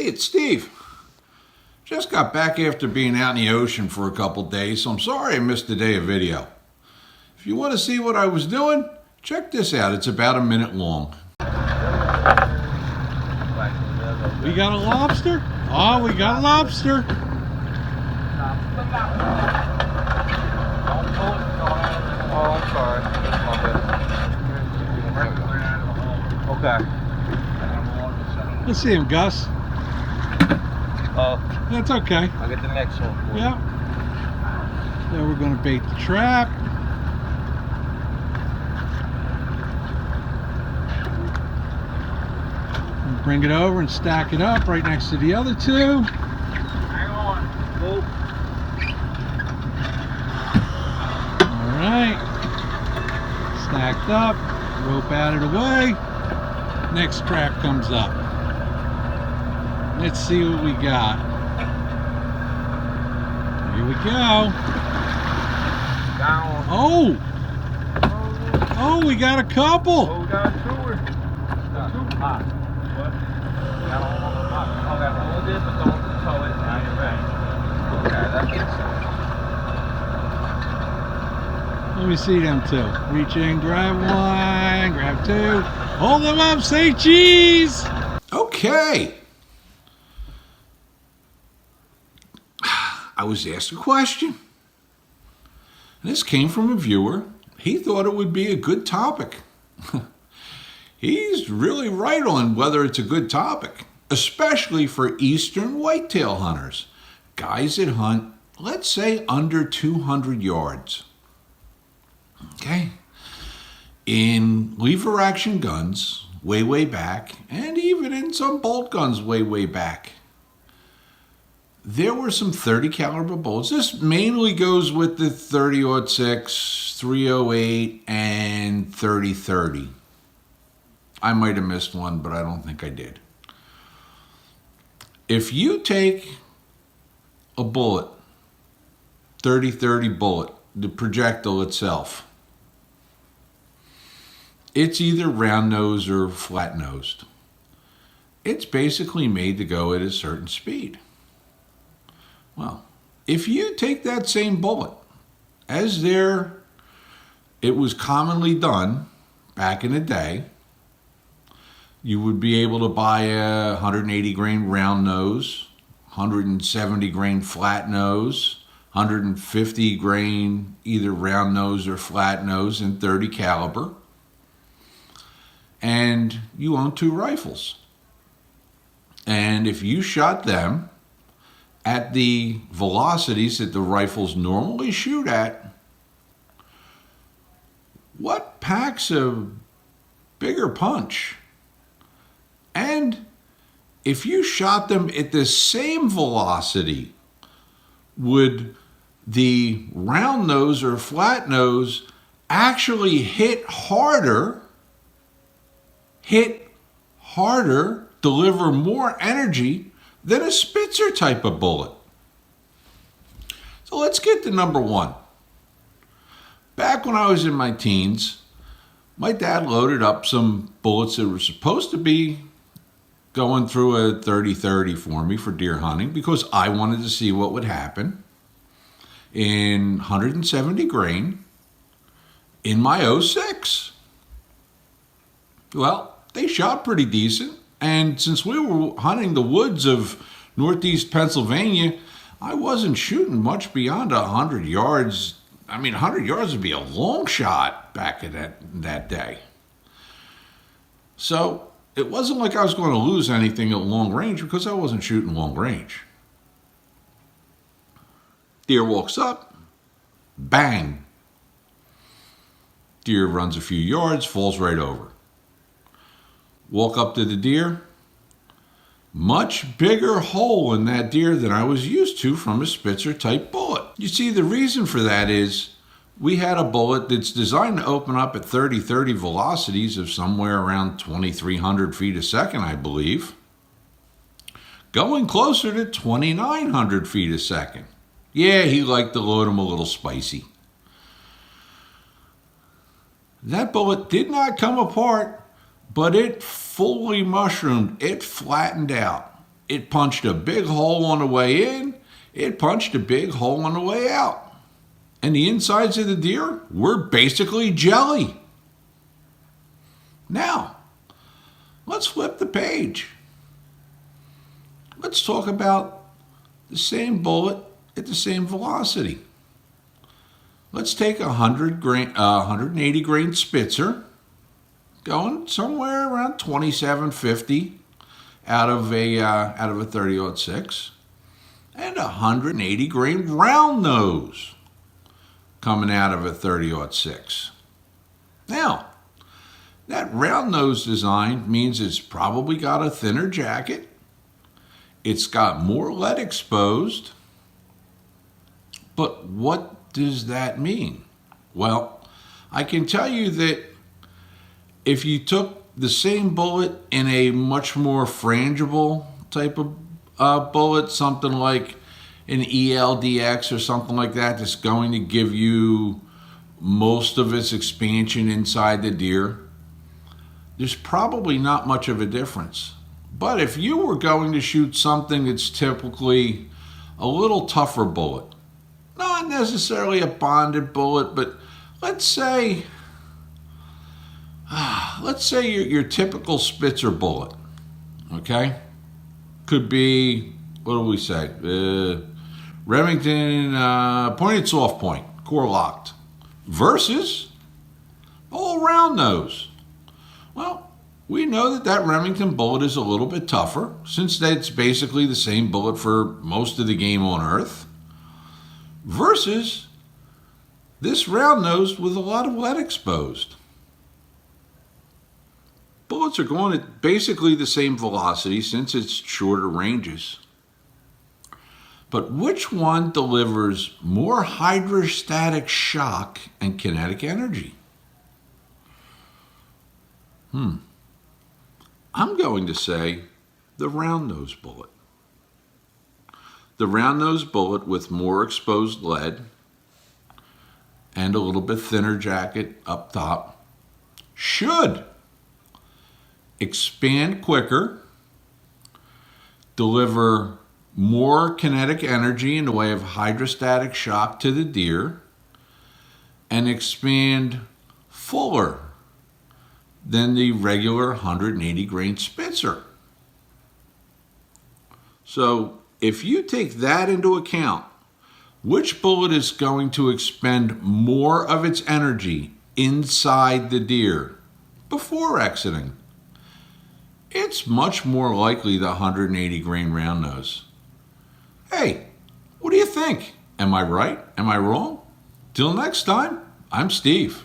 Hey, it's Steve. Just got back after being out in the ocean for a couple days, so I'm sorry I missed a day of video. If you want to see what I was doing, check this out. It's about a minute long. We got a lobster? Oh, we got a lobster. Oh, I'm sorry. Okay. Let's see him, Gus. Oh, That's okay. I'll get the next one for you. Yeah. Then we're going to bait the trap. And bring it over and stack it up right next to the other two. Hang on. Oh. All right. Stacked up. Rope out of the way. Next trap comes up. Let's see what we got. Here we go. Down. Oh! Oh, we got a couple. Oh, we got two. Two hot. What? We got all of them hot. Okay, hold it, but don't tow it. Now you're ready. Okay, that makes sense. Let me see them two. Reach in, grab one, grab two. Hold them up, say cheese. Okay. I was asked a question. And this came from a viewer. He thought it would be a good topic. He's really right on whether it's a good topic, especially for eastern whitetail hunters, guys that hunt, let's say, under 200 yards. Okay? In lever action guns, way back, and even in some bolt guns way back, there were some 30 caliber bullets. This mainly goes with the 30-06, 308, and 30-30. I might have missed one, but I don't think I did. If you take a bullet, 30-30 bullet, the projectile itself, it's either round nosed or flat nosed. It's basically made to go at a certain speed. Well, if you take that same bullet, as it was commonly done back in the day, you would be able to buy a 180 grain round nose, 170 grain flat nose, 150 grain either round nose or flat nose in 30 caliber, and you own two rifles. And if you shot them at the velocities that the rifles normally shoot at, what packs a bigger punch? And if you shot them at the same velocity, would the round nose or flat nose actually hit harder, deliver more energy than a Spitzer type of bullet? So let's get to number one. Back when I was in my teens, my dad loaded up some bullets that were supposed to be going through a 30-30 for me for deer hunting because I wanted to see what would happen in 170 grain in my 06. Well, they shot pretty decent. And since we were hunting the woods of northeast Pennsylvania, I wasn't shooting much beyond 100 yards. I mean, 100 yards would be a long shot back in that day. So it wasn't like I was going to lose anything at long range because I wasn't shooting long range. Deer walks up, bang. Deer runs a few yards, falls right over. Walk up to the deer. Much bigger hole in that deer than I was used to from a Spitzer type bullet. You see, the reason for that is we had a bullet that's designed to open up at 30-30 velocities of somewhere around 2,300 feet a second, I believe, going closer to 2,900 feet a second. Yeah, he liked to load them a little spicy. That bullet did not come apart, but it fully mushroomed. It flattened out. It punched a big hole on the way in. It punched a big hole on the way out. And the insides of the deer were basically jelly. Now, let's flip the page. Let's talk about the same bullet at the same velocity. Let's take a 180 grain Spitzer, going somewhere around 2750 out of a 30-06, and a 180 grain round nose coming out of a 30-06. Now, that round nose design means it's probably got a thinner jacket. It's got more lead exposed. But what does that mean? Well, I can tell you that if you took the same bullet in a much more frangible type of bullet, something like an ELDX or something like that, that's going to give you most of its expansion inside the deer, there's probably not much of a difference. But if you were going to shoot something that's typically a little tougher bullet, not necessarily a bonded bullet, but let's say your typical Spitzer bullet, okay? Could be, what do we say? Remington pointed soft point, core locked, versus all round nose. Well, we know that Remington bullet is a little bit tougher, since that's basically the same bullet for most of the game on Earth, versus this round nose with a lot of lead exposed. Bullets are going at basically the same velocity since it's shorter ranges. But which one delivers more hydrostatic shock and kinetic energy? I'm going to say the round nose bullet. The round nose bullet with more exposed lead and a little bit thinner jacket up top should expand quicker, deliver more kinetic energy in the way of hydrostatic shock to the deer, and expand fuller than the regular 180 grain Spitzer. So if you take that into account, which bullet is going to expend more of its energy inside the deer before exiting? It's much more likely the 180 grain round nose. Hey, what do you think? Am I right? Am I wrong? Till next time, I'm Steve.